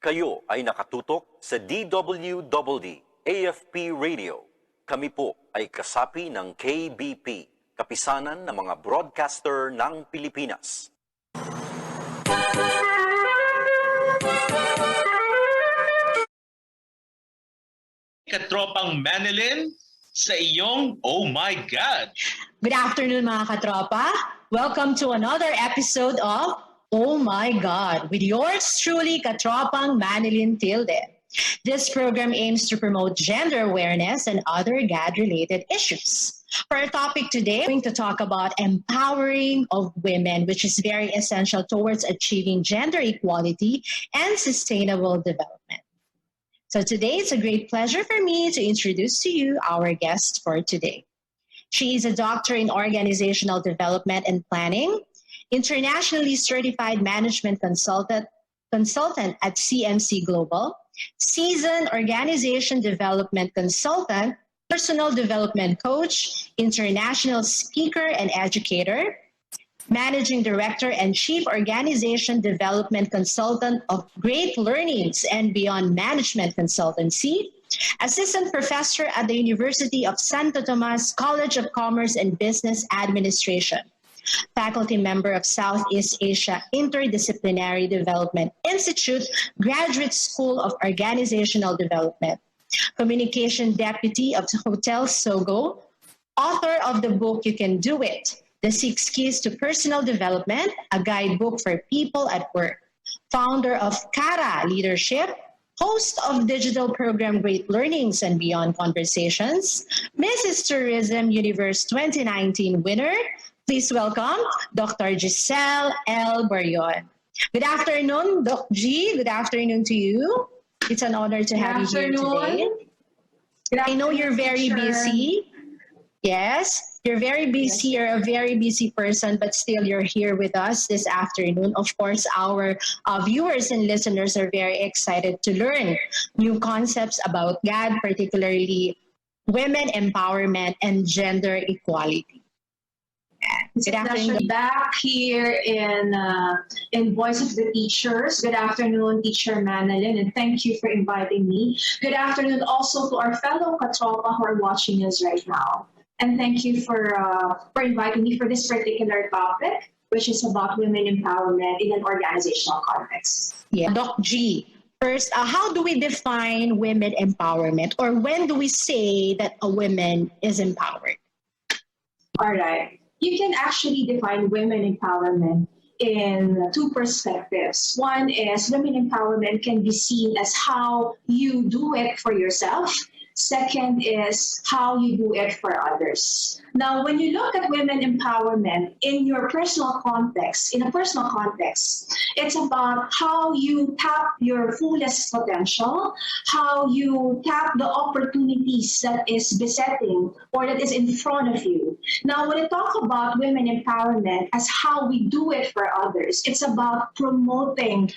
Kayo ay nakatutok sa DWDD AFP Radio. Kami po ay kasapi ng KBP, Kapisanan ng mga Broadcaster ng Pilipinas. Katropang Manilyn, sa iyong Oh My God! Good afternoon mga katropa. Welcome to another episode of Oh My God with yours truly, Katropang Manilyn Tilde. This program aims to promote gender awareness and other GAD-related issues. For our topic today, we're going to talk about empowering of women, which is very essential towards achieving gender equality and sustainable development. So today, it's a great pleasure for me to introduce to you our guest for today. She is a doctor in organizational development and planning, internationally certified management consultant at CMC Global, seasoned organization development consultant, personal development coach, international speaker and educator, managing director and chief organization development consultant of Great Learnings and Beyond Management Consultancy, assistant professor at the University of Santo Tomas College of Commerce and Business Administration, faculty member of Southeast Asia Interdisciplinary Development Institute, Graduate School of Organizational Development, communication deputy of Hotel Sogo, author of the book You Can Do It, The 6 Keys to Personal Development, a guidebook for people at work, founder of Kara Leadership, host of digital program Great Learnings and Beyond Conversations, Mrs. Tourism Universe 2019 winner. Please welcome Dr. Giselle L. Barrion. Good afternoon, Doc G. Good afternoon to you. It's an honor to have you here today. I know you're very busy. Yes, you're very busy. You're a very busy person, but still you're here with us this afternoon. Of course, our viewers and listeners are very excited to learn new concepts about GAD, particularly women empowerment and gender equality. It's a pleasure back here in Voice of the Teachers. Good afternoon, Teacher Manilyn, and thank you for inviting me. Good afternoon also to our fellow Katropa who are watching us right now. And thank you for inviting me for this particular topic, which is about women empowerment in an organizational context. Yeah, Doc G. First, how do we define women empowerment, or when do we say that a woman is empowered? All right. You can actually define women empowerment in two perspectives. One is women empowerment can be seen as how you do it for yourself. Second is how you do it for others. Now, when you look at women empowerment in your personal context, in a personal context, it's about how you tap your fullest potential, how you tap the opportunities that is besetting or that is in front of you. Now, when I talk about women empowerment as how we do it for others, it's about promoting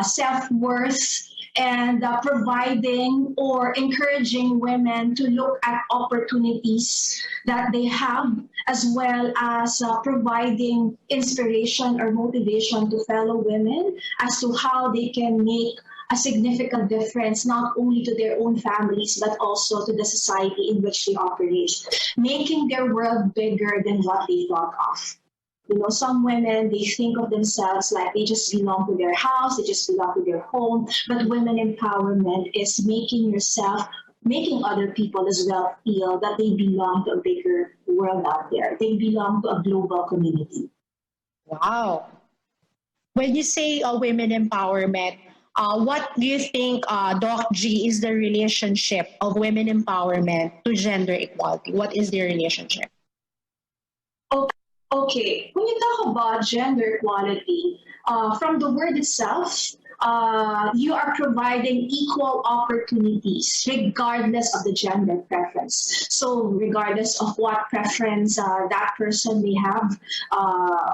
self-worth, and providing or encouraging women to look at opportunities that they have, as well as providing inspiration or motivation to fellow women as to how they can make a significant difference, not only to their own families, but also to the society in which they operate, making their world bigger than what they thought of. You know, some women, they think of themselves like they just belong to their house, they just belong to their home. But women empowerment is making other people as well feel that they belong to a bigger world out there. They belong to a global community. Wow. When you say women empowerment, what do you think, Doc G, is the relationship of women empowerment to gender equality? What is the relationship? Okay, when you talk about gender equality, from the word itself, you are providing equal opportunities regardless of the gender preference. So regardless of what preference that person may have,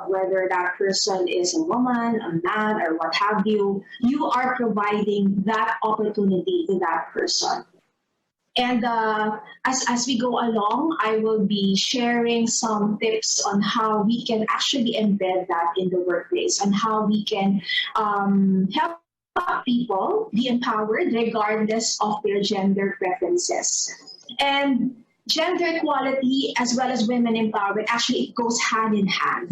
whether that person is a woman, a man, or what have you, you are providing that opportunity to that person. And as we go along, I will be sharing some tips on how we can actually embed that in the workplace and how we can help people be empowered regardless of their gender preferences. And gender equality as well as women empowerment actually it goes hand in hand.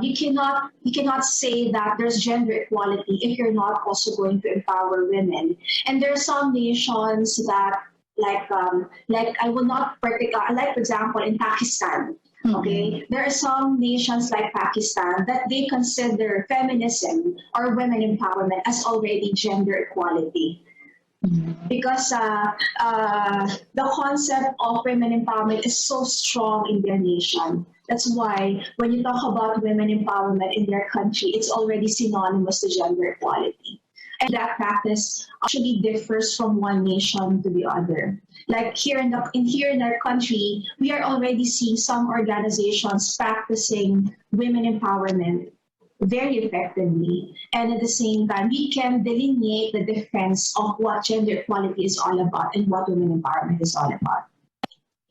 You cannot say that there's gender equality if you're not also going to empower women. And there are some nations that like I will not like for example in Pakistan. Okay, there are some nations like Pakistan that they consider feminism or women empowerment as already gender equality. Because the concept of women empowerment is so strong in their nation. That's why when you talk about women empowerment in their country, it's already synonymous to gender equality. And that practice actually differs from one nation to the other. Like here in our country, we are already seeing some organizations practicing women empowerment very effectively. And at the same time, we can delineate the difference of what gender equality is all about and what women empowerment is all about.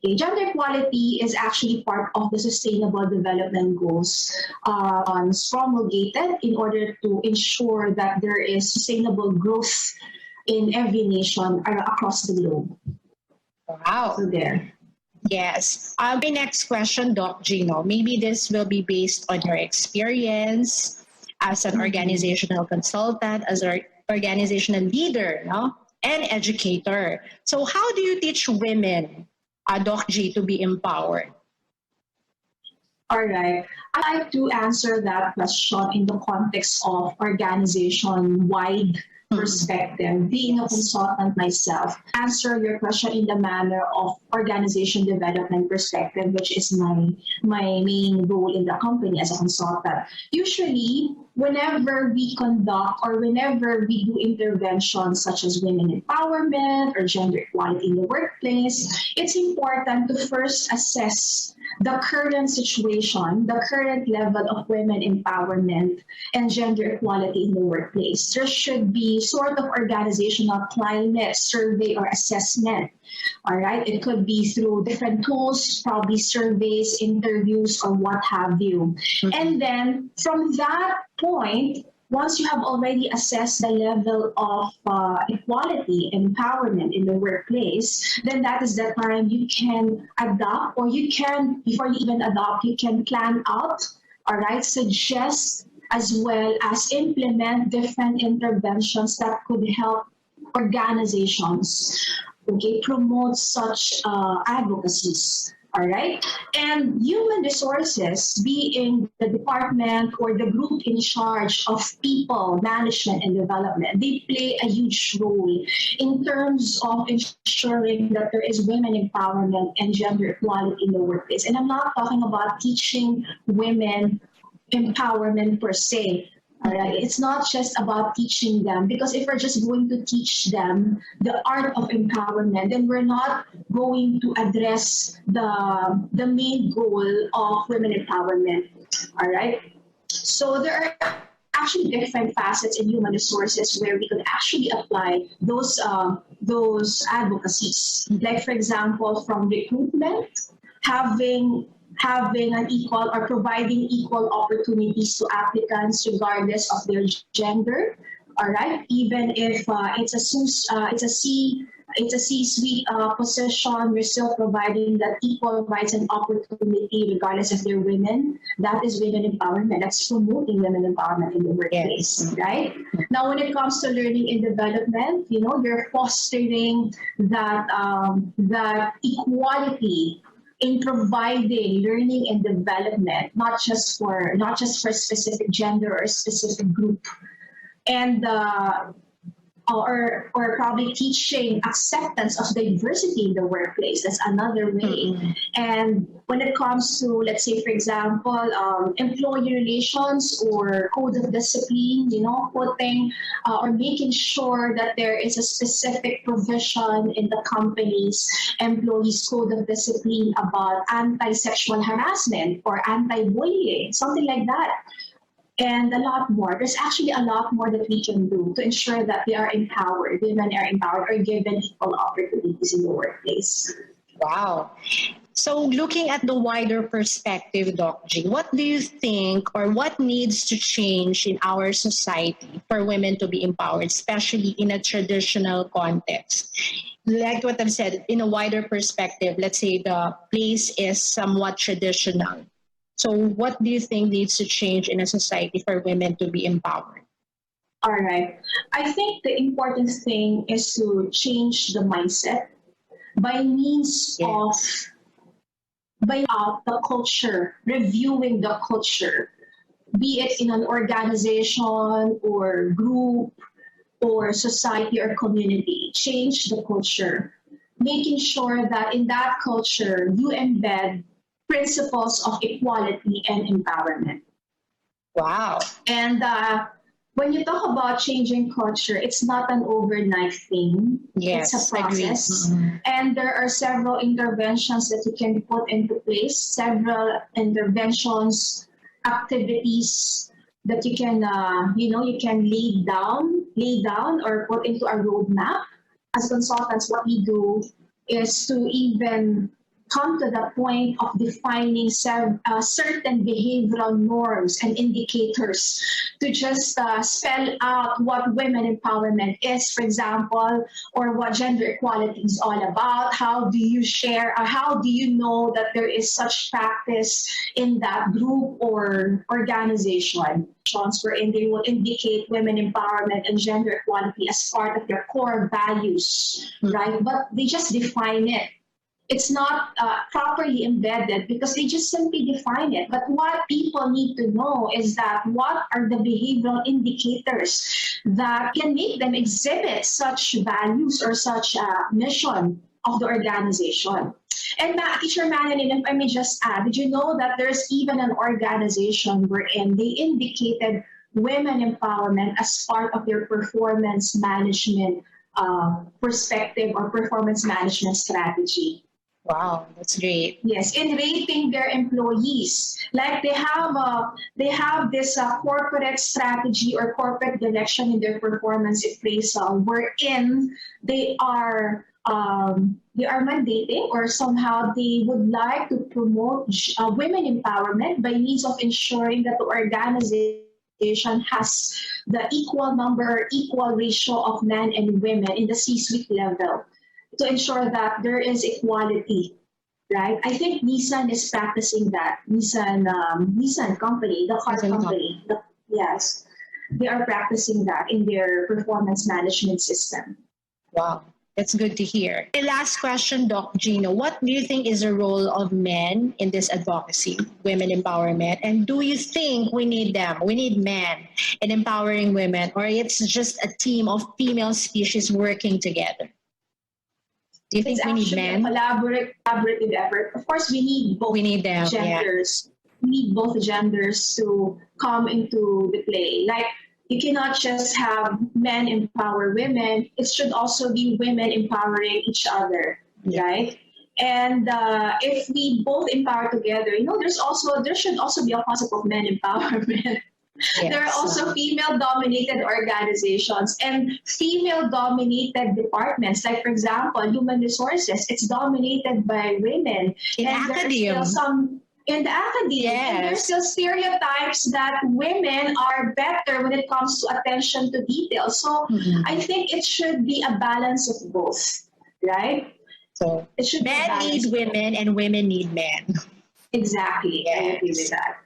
Okay, gender equality is actually part of the Sustainable Development Goals promulgated in order to ensure that there is sustainable growth in every nation across the globe. Wow. So there. Yes. My next question, Doc Gino, maybe this will be based on your experience as an organizational consultant, as an organizational leader, no? And educator. So how do you teach women, Doc G, to be empowered? All right. I like to answer that question in the context of organization-wide perspective, being a consultant myself, answer your question in the manner of organization development perspective, which is my main role in the company as a consultant. Usually, whenever we conduct or whenever we do interventions such as women empowerment or gender equality in the workplace, it's important to first assess the current situation, the current level of women empowerment and gender equality in the workplace. There should be sort of organizational climate survey or assessment. All right, it could be through different tools, probably surveys, interviews, or what have you. And then from that point, once you have already assessed the level of equality and empowerment in the workplace, then that is the time you can adopt, or you can, before you even adopt, you can plan out, all right, suggest as well as implement different interventions that could help organizations, okay, promote such advocacies. All right. And human resources, being the department or the group in charge of people management and development, they play a huge role in terms of ensuring that there is women empowerment and gender equality in the workplace. And I'm not talking about teaching women empowerment per se. All right. It's not just about teaching them, because if we're just going to teach them the art of empowerment, then we're not going to address the main goal of women empowerment. All right. So there are actually different facets in human resources where we could actually apply those advocacies. Like for example, from recruitment, having an equal or providing equal opportunities to applicants regardless of their gender. All right, even if it's a C-suite position, we're still providing that equal rights and opportunity regardless if they're women. That is women empowerment. That's promoting women empowerment in the workplace, Yes. right? Now, when it comes to learning and development, you're fostering that equality in providing learning and development, not just for a specific gender or a specific group, and or probably teaching acceptance of diversity in the workplace. That's another way. And when it comes to, let's say, for example, employee relations or code of discipline, putting or making sure that there is a specific provision in the company's employees' code of discipline about anti-sexual harassment or anti-bullying, something like that. And a lot more. There's actually a lot more that we can do to ensure that they are empowered, women are empowered, or given equal opportunities in the workplace. Wow. So looking at the wider perspective, Doc G, what do you think or what needs to change in our society for women to be empowered, especially in a traditional context? Like what I've said, in a wider perspective, let's say the place is somewhat traditional. So what do you think needs to change in a society for women to be empowered? All right. I think the important thing is to change the mindset by means of by out the culture, reviewing the culture, be it in an organization or group or society or community. Change the culture, making sure that in that culture you embed principles of equality and empowerment. Wow. And when you talk about changing culture, it's not an overnight thing. Yes, it's a process. agreed. And there are several interventions that you can put into place, several interventions, activities that you can, you can lay down or put into a roadmap. As consultants, what we do is to even come to the point of defining certain behavioral norms and indicators to just spell out what women empowerment is, for example, or what gender equality is all about. How do you share, or how do you know that there is such practice in that group or organization? Wherein they will indicate women empowerment and gender equality as part of their core values, right? But they just define it. It's not properly embedded because they just simply define it. But what people need to know is that what are the behavioral indicators that can make them exhibit such values or such mission of the organization. And Teacher Manilyn, if I may just add, did you know that there's even an organization wherein they indicated women empowerment as part of their performance management perspective or performance management strategy? Wow, that's great. Yes, in rating their employees, like they have this corporate strategy or corporate direction in their performance appraisal, wherein they are mandating or somehow they would like to promote women empowerment by means of ensuring that the organization has the equal number, equal ratio of men and women in the C-suite level, to ensure that there is equality, right? I think Nissan is practicing that. Nissan company, the car company, yes, they are practicing that in their performance management system. Wow, that's good to hear. The last question, Doc Gino, what do you think is the role of men in this advocacy, women empowerment? And do you think we need them? We need men in empowering women, or it's just a team of female species working together? Do you think It's we need actually men? a collaborative effort. Of course, we need both them, genders. We need both genders to come into the play. Like, you cannot just have men empower women. It should also be women empowering each other, right? And if we both empower together, there should also be a concept of men empowerment. Yes. There are also female-dominated organizations and female-dominated departments. Like, for example, human resources, it's dominated by women. In academia. In the academia, yes. And there's still stereotypes that women are better when it comes to attention to detail. So I think it should be a balance of both, right? So it should men need women and women need men. Exactly. Yes. I agree with that.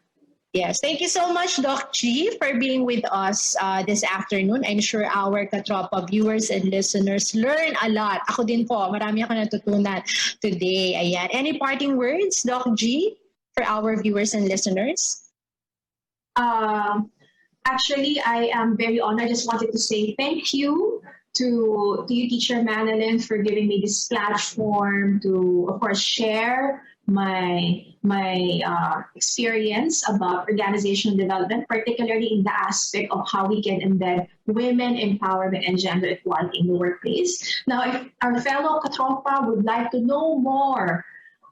Yes. Thank you so much, Doc G, for being with us this afternoon. I'm sure our Katropa viewers and listeners learn a lot. Ako din po, marami ako natutunan today. Ayan. Any parting words, Doc G, for our viewers and listeners? Actually, I am very honored. I just wanted to say thank you to you, Teacher Manilyn, for giving me this platform to, of course, share my experience about organizational development, particularly in the aspect of how we can embed women empowerment and gender equality in the workplace. Now, if our fellow Katropa would like to know more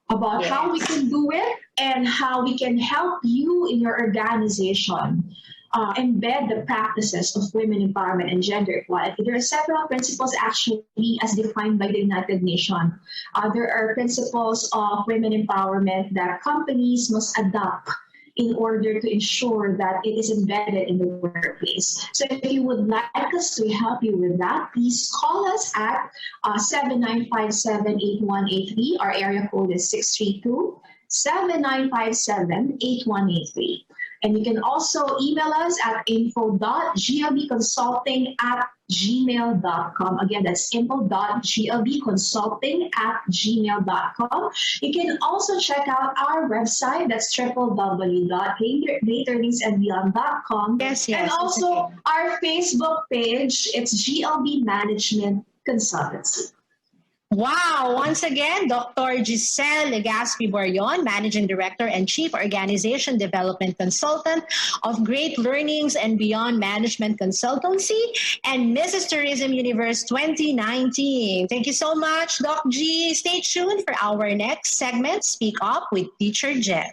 about how we can do it and how we can help you in your organization, embed the practices of women empowerment and gender equality. There are several principles actually as defined by the United Nations. There are principles of women empowerment that companies must adopt in order to ensure that it is embedded in the workplace. So if you would like us to help you with that, please call us at 7957-8183. Our area code is 632-7957-8183. And you can also email us at info.glbconsulting@gmail.com. Again, that's info.glbconsulting@gmail.com. You can also check out our website. That's www.greatearningsandbeyond.com. Yes, And also okay. our Facebook page. It's GLB Management Consultancy. Wow! Once again, Dr. Giselle Barrion, Managing Director and Chief Organization Development Consultant of Great Learnings and Beyond Management Consultancy and Mrs. Tourism Universe 2019. Thank you so much, Doc G. Stay tuned for our next segment, Speak Up with Teacher Jen.